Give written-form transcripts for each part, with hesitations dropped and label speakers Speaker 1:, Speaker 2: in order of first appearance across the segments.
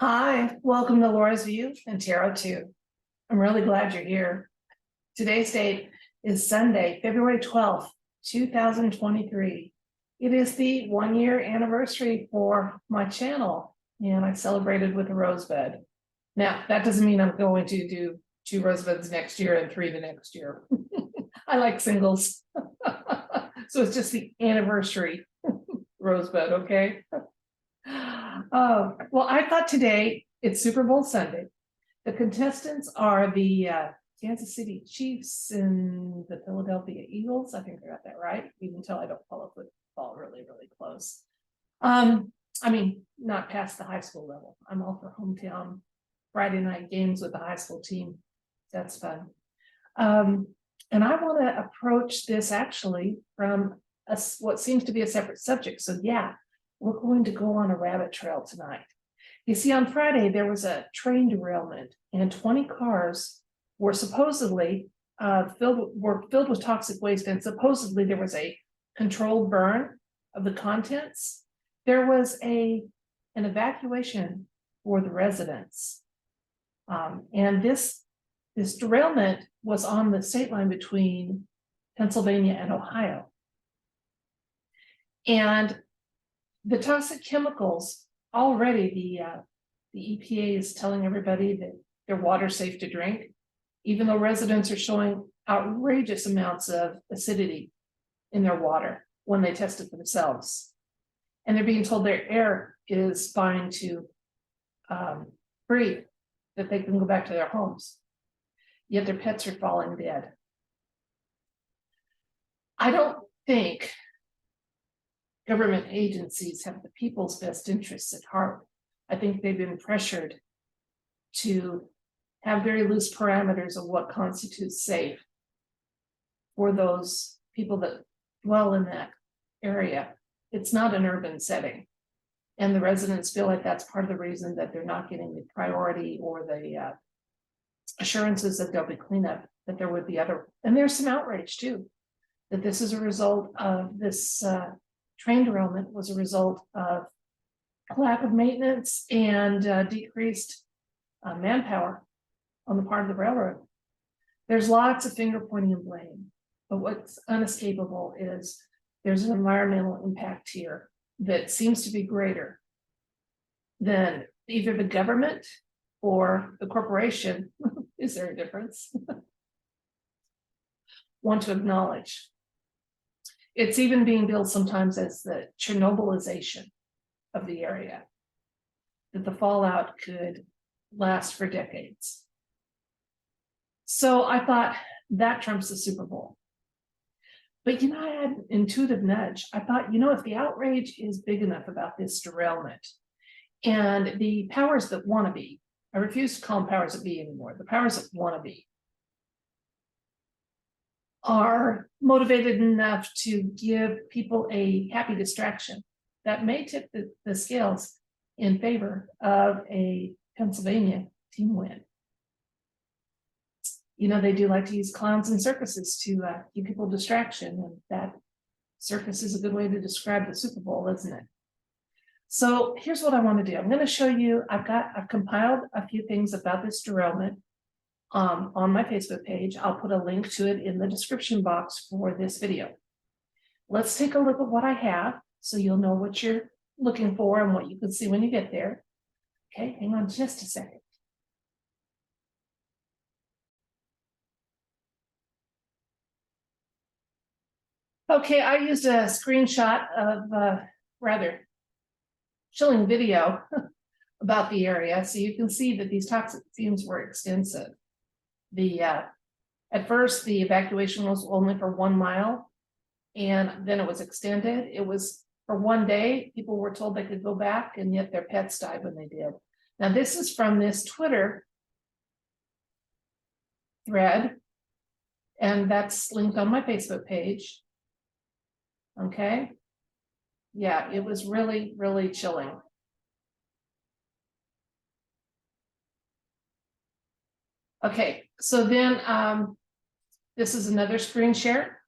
Speaker 1: Hi, welcome to Laura's View and Tarot 2. I'm really glad you're here. Today's date is Sunday, February 12th, 2023. It is the 1-year anniversary for my channel, and I celebrated with a rosebud. Now, that doesn't mean I'm going to do 2 rosebuds next year and 3 the next year. I like singles. So it's just the anniversary rosebud, okay? Oh, well, I thought today it's Super Bowl Sunday. The contestants are the Kansas City Chiefs and the Philadelphia Eagles. I think I got that right, even though I don't follow football really close. I mean, not past the high school level. I'm all for hometown Friday night games with the high school team. That's fun. And I want to approach this actually from what seems to be a separate subject. So yeah, we're going to go on a rabbit trail tonight. You see, on Friday, there was a train derailment and 20 cars were supposedly filled with toxic waste, and supposedly there was a controlled burn of the contents. There was an evacuation for the residents. And this derailment was on the state line between Pennsylvania and Ohio. And the toxic chemicals, already the EPA is telling everybody that their water's safe to drink, even though residents are showing outrageous amounts of acidity in their water when they test it for themselves. And they're being told their air is fine to breathe, that they can go back to their homes. Yet their pets are falling dead. I don't think government agencies have the people's best interests at heart. I think they've been pressured to have very loose parameters of what constitutes safe for those people that dwell in that area. It's not an urban setting. And the residents feel like that's part of the reason that they're not getting the priority or the assurances that there'll be cleanup, that there would be other. And there's some outrage too, that this is a result of this train derailment was a result of lack of maintenance and decreased manpower on the part of the railroad. There's lots of finger pointing and blame, but what's unescapable is there's an environmental impact here that seems to be greater than either the government or the corporation. Is there a difference? Want to acknowledge. It's even being billed sometimes as the Chernobylization of the area, that the fallout could last for decades. So I thought that trumps the Super Bowl. But I had an intuitive nudge. I thought, if the outrage is big enough about this derailment and the powers that want to be, I refuse to call them powers that be anymore, the powers that want to be, are motivated enough to give people a happy distraction that may tip the scales in favor of a Pennsylvania team win. They do like to use clowns and circuses to give people distraction, and that circus is a good way to describe the Super Bowl, isn't it? So here's what I want to do. I'm going to show you, I've compiled a few things about this derailment on my Facebook page. I'll put a link to it in the description box for this video. Let's take a look at what I have so you'll know what you're looking for and what you can see when you get there. Okay, hang on just a second. Okay, I used a screenshot of a rather chilling video about the area, so you can see that these toxic fumes were extensive. At first, the evacuation was only for 1 mile, and then it was extended. It was for 1 day. People were told they could go back, and yet their pets died when they did. Now, this is from this Twitter thread, and that's linked on my Facebook page. Okay. Yeah, it was really chilling. Okay, so then this is another screen share.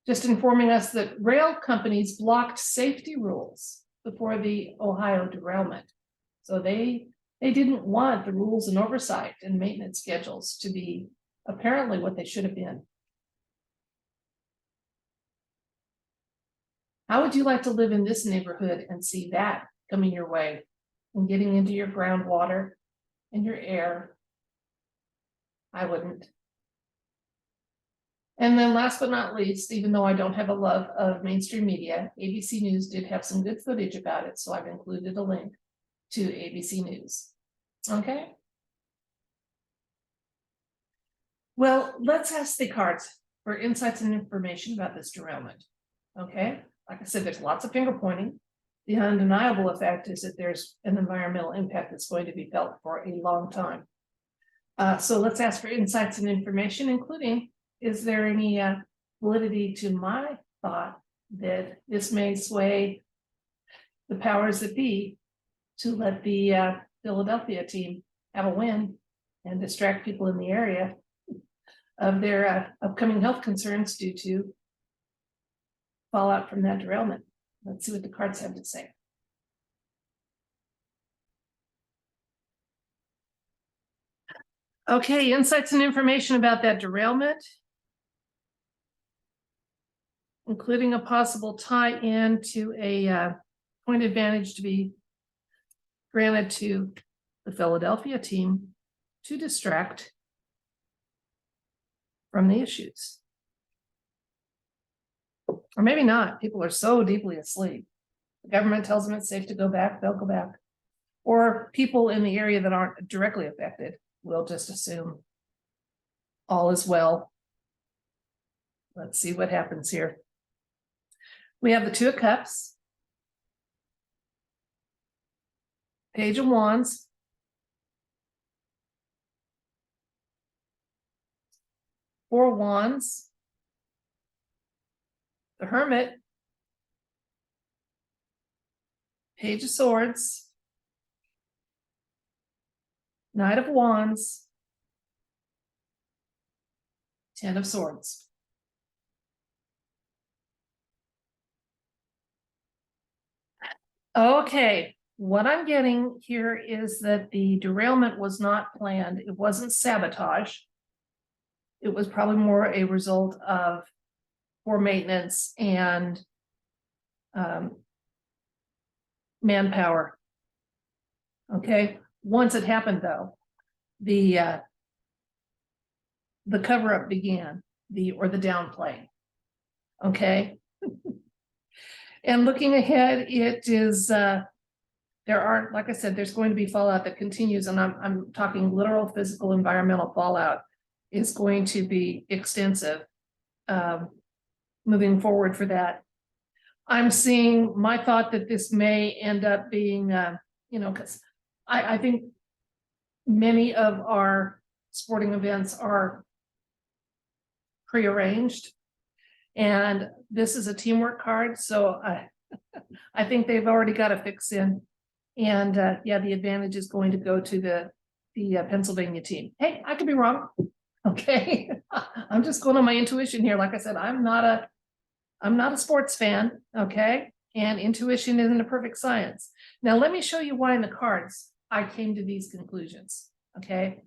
Speaker 1: Just informing us that rail companies blocked safety rules before the Ohio derailment. So they didn't want the rules and oversight and maintenance schedules to be apparently what they should have been. How would you like to live in this neighborhood and see that coming your way and getting into your groundwater and your air? I wouldn't. And then last but not least, even though I don't have a love of mainstream media, ABC News did have some good footage about it, so I've included a link to ABC News. Okay. Well, let's ask the cards for insights and information about this derailment. Okay, like I said, there's lots of finger pointing. The undeniable effect is that there's an environmental impact that's going to be felt for a long time. So let's ask for insights and information, including, is there any validity to my thought that this may sway the powers that be to let the Philadelphia team have a win and distract people in the area of their upcoming health concerns due to fallout from that derailment? Let's see what the cards have to say. Okay, insights and information about that derailment, including a possible tie-in to a point advantage to be granted to the Philadelphia team to distract from the issues. Or maybe not. People are so deeply asleep. The government tells them it's safe to go back, they'll go back. Or people in the area that aren't directly affected will just assume all is well. Let's see what happens here. We have the Two of Cups, Page of Wands, Four of Wands, the Hermit, Page of Swords, Knight of Wands, Ten of Swords. Okay, what I'm getting here is that the derailment was not planned. It wasn't sabotage. It was probably more a result of poor maintenance and manpower. Okay, once it happened though, the cover-up began, the downplay. Okay. And looking ahead, it is there are, like I said, there's going to be fallout that continues, and I'm talking literal physical environmental fallout is going to be extensive moving forward for that. I'm seeing my thought that this may end up being because I think many of our sporting events are prearranged, and this is a teamwork card, so I think they've already got a fix in, and yeah, the advantage is going to go to the Pennsylvania team. Hey, I could be wrong. Okay, I'm just going on my intuition here. Like I said, I'm not a sports fan. Okay, and intuition isn't a perfect science. Now let me show you why in the cards I came to these conclusions. Okay,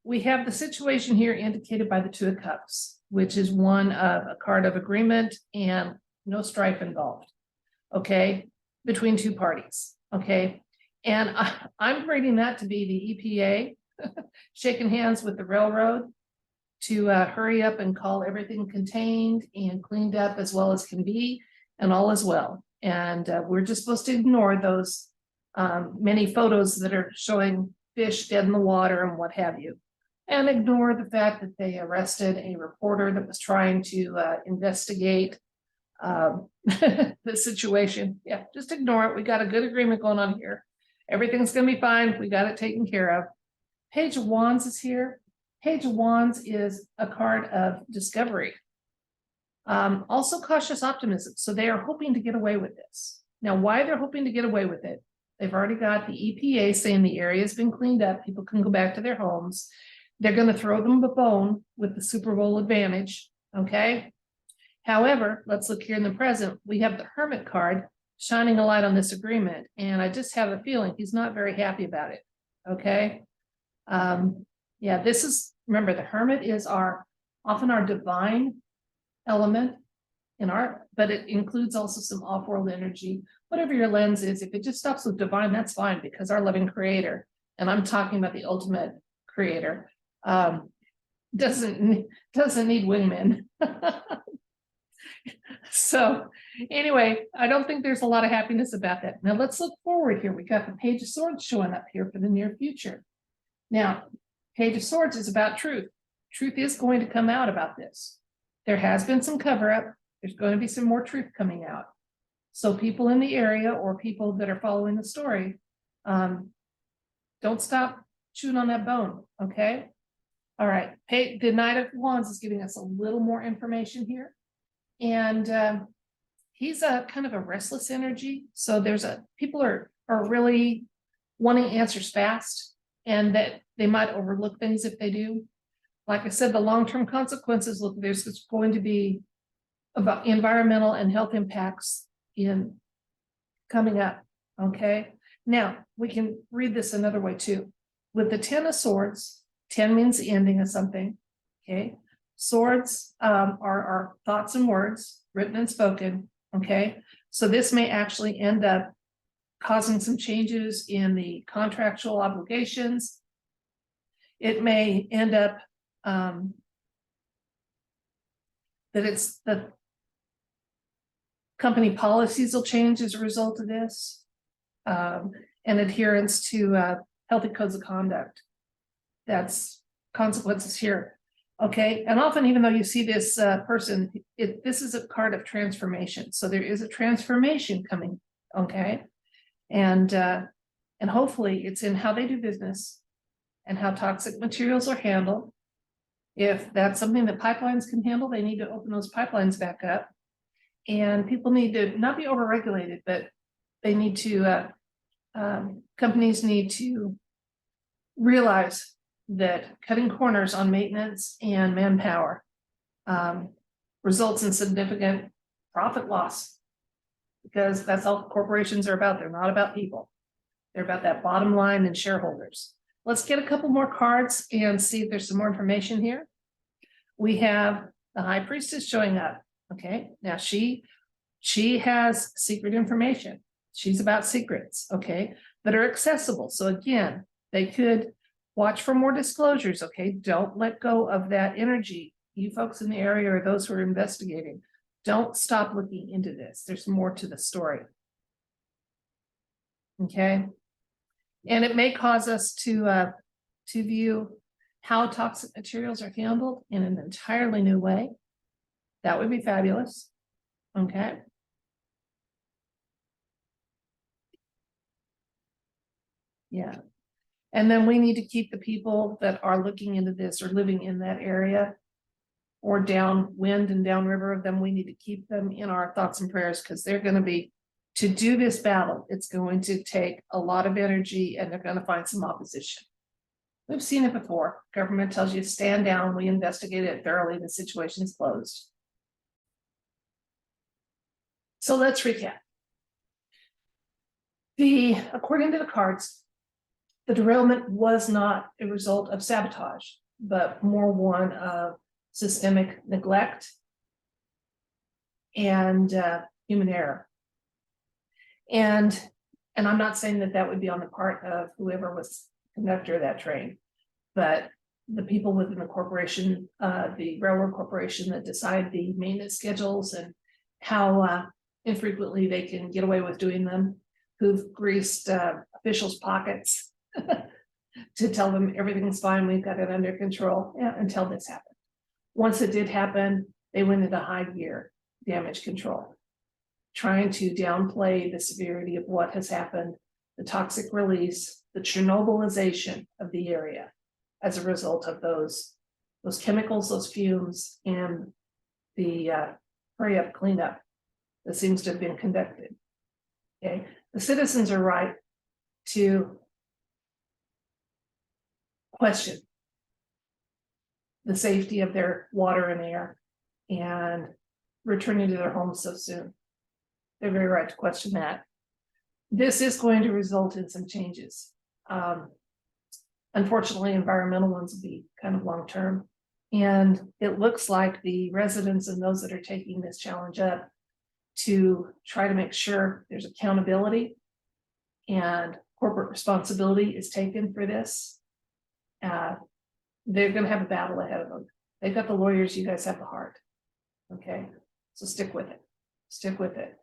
Speaker 1: we have the situation here indicated by the Two of Cups, which is one of a card of agreement and no strife involved. Okay, between two parties. Okay, and I'm reading that to be the EPA shaking hands with the railroad to hurry up and call everything contained and cleaned up as well as can be, and all is well. And we're just supposed to ignore those many photos that are showing fish dead in the water and what have you, and ignore the fact that they arrested a reporter that was trying to investigate the situation. Yeah, just ignore it. We got a good agreement going on here. Everything's going to be fine. We got it taken care of. Page of Wands is here. Page of Wands is a card of discovery. Also cautious optimism. So they are hoping to get away with this. Now, why they're hoping to get away with it, they've already got the EPA saying the area has been cleaned up. People can go back to their homes. They're going to throw them a bone with the Super Bowl advantage. Okay. However, let's look here in the present. We have the Hermit card shining a light on this agreement, and I just have a feeling he's not very happy about it. Okay. Yeah, this is, remember, the hermit is often our divine element but it includes also some off-world energy. Whatever your lens is, if it just stops with divine, that's fine, because our loving creator, and I'm talking about the ultimate creator, doesn't need wingmen. So anyway, I don't think there's a lot of happiness about that. Now let's look forward here. We got the Page of Swords showing up here for the near future. Now, Page of Swords is about truth. Truth is going to come out about this. There has been some cover-up. There's going to be some more truth coming out. So people in the area or people that are following the story, don't stop chewing on that bone, okay? All right, the Knight of Wands is giving us a little more information here. And he's a kind of a restless energy. So people are really wanting answers fast, and that they might overlook things if they do. Like I said, the long-term consequences, look, there's going to be about environmental and health impacts coming up, okay? Now, we can read this another way too. With the 10 of Swords, 10 means the ending of something, okay? Swords are our thoughts and words, written and spoken, okay? So this may actually end up causing some changes in the contractual obligations. It may end up that it's the company policies will change as a result of this, and adherence to healthy codes of conduct. That's consequences here. Okay, and often, even though you see this person, this is a card of transformation. So there is a transformation coming. Okay, and hopefully it's in how they do business and how toxic materials are handled. If that's something that pipelines can handle, they need to open those pipelines back up. And people need to not be overregulated, but they need to, companies need to realize that cutting corners on maintenance and manpower results in significant profit loss, because that's all corporations are about. They're not about people. They're about that bottom line and shareholders. Let's get a couple more cards and see if there's some more information here. We have the High Priestess showing up. Okay, now she has secret information. She's about secrets, okay, that are accessible. So again, they could watch for more disclosures, okay? Don't let go of that energy. You folks in the area or those who are investigating, don't stop looking into this. There's more to the story. Okay, and it may cause us to view how toxic materials are handled in an entirely new way. That would be fabulous. Okay. Yeah. And then we need to keep the people that are looking into this or living in that area or downwind and downriver of them. We need to keep them in our thoughts and prayers, because they're going to be, to do this battle, it's going to take a lot of energy, and they're going to find some opposition. We've seen it before. Government tells you to stand down. We investigate it thoroughly. The situation's closed. So let's recap. According to the cards, the derailment was not a result of sabotage, but more one of systemic neglect and human error. And I'm not saying that would be on the part of whoever was conductor of that train, but the people within the corporation, the railroad corporation, that decide the maintenance schedules and how infrequently they can get away with doing them, who've greased officials' pockets to tell them everything's fine, we've got it under control, until this happened. Once it did happen, they went into high gear, damage control, trying to downplay the severity of what has happened, the toxic release, the Chernobylization of the area as a result of those chemicals, those fumes, and the hurry up cleanup that seems to have been conducted. Okay, the citizens are right to question the safety of their water and air and returning to their homes so soon. they're very right to question that. This is going to result in some changes. Unfortunately, environmental ones will be kind of long-term. And it looks like the residents and those that are taking this challenge up to try to make sure there's accountability and corporate responsibility is taken for this. They're going to have a battle ahead of them. They've got the lawyers, you guys have the heart. Okay, so stick with it. Stick with it.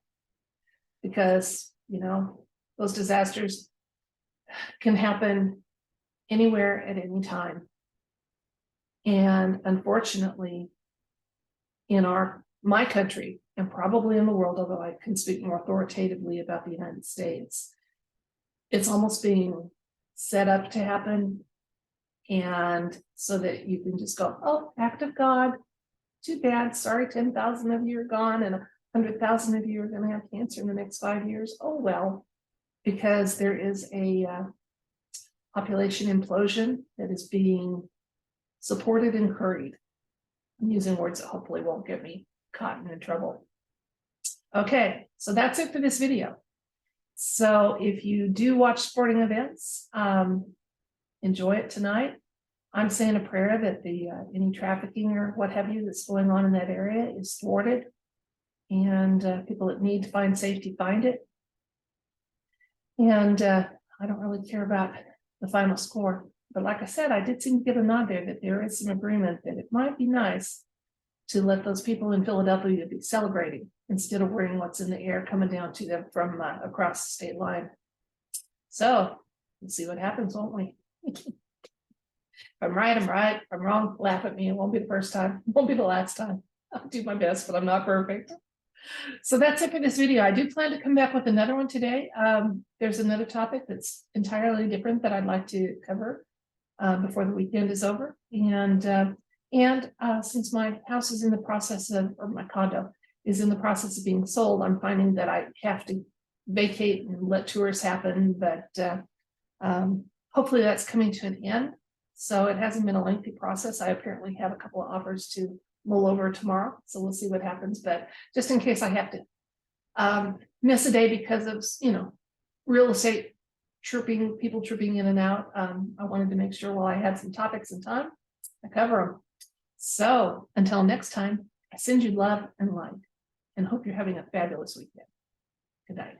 Speaker 1: Because, you know, those disasters can happen anywhere at any time. And unfortunately, in my country, and probably in the world, although I can speak more authoritatively about the United States, it's almost being set up to happen. And so that you can just go, oh, act of God, too bad, sorry, 10,000 of you are gone and 100,000 of you are going to have cancer in the next 5 years. Oh, well, because there is a population implosion that is being supported and curried. I'm using words that hopefully won't get me caught in trouble. Okay, so that's it for this video. So if you do watch sporting events, enjoy it tonight. I'm saying a prayer that the any trafficking or what have you that's going on in that area is thwarted, and people that need to find safety find it. And I don't really care about the final score, but like I said, I did seem to get a nod there that there is some agreement that it might be nice to let those people in Philadelphia be celebrating instead of worrying what's in the air coming down to them from across the state line. So we'll see what happens, won't we? If I'm right, I'm right. If I'm wrong, laugh at me. It won't be the first time. It won't be the last time. I'll do my best, but I'm not perfect. So that's it for this video. I do plan to come back with another one today. There's another topic that's entirely different that I'd like to cover before the weekend is over. And since my house is in the process of, or my condo is in the process of being sold, I'm finding that I have to vacate and let tours happen, but hopefully that's coming to an end. So it hasn't been a lengthy process. I apparently have a couple of offers to mull over tomorrow, so we'll see what happens. But just in case I have to miss a day because of, you know, real estate people chirping in and out, I wanted to make sure while I had some topics and time, I cover them. So until next time, I send you love and light and hope you're having a fabulous weekend. Good night.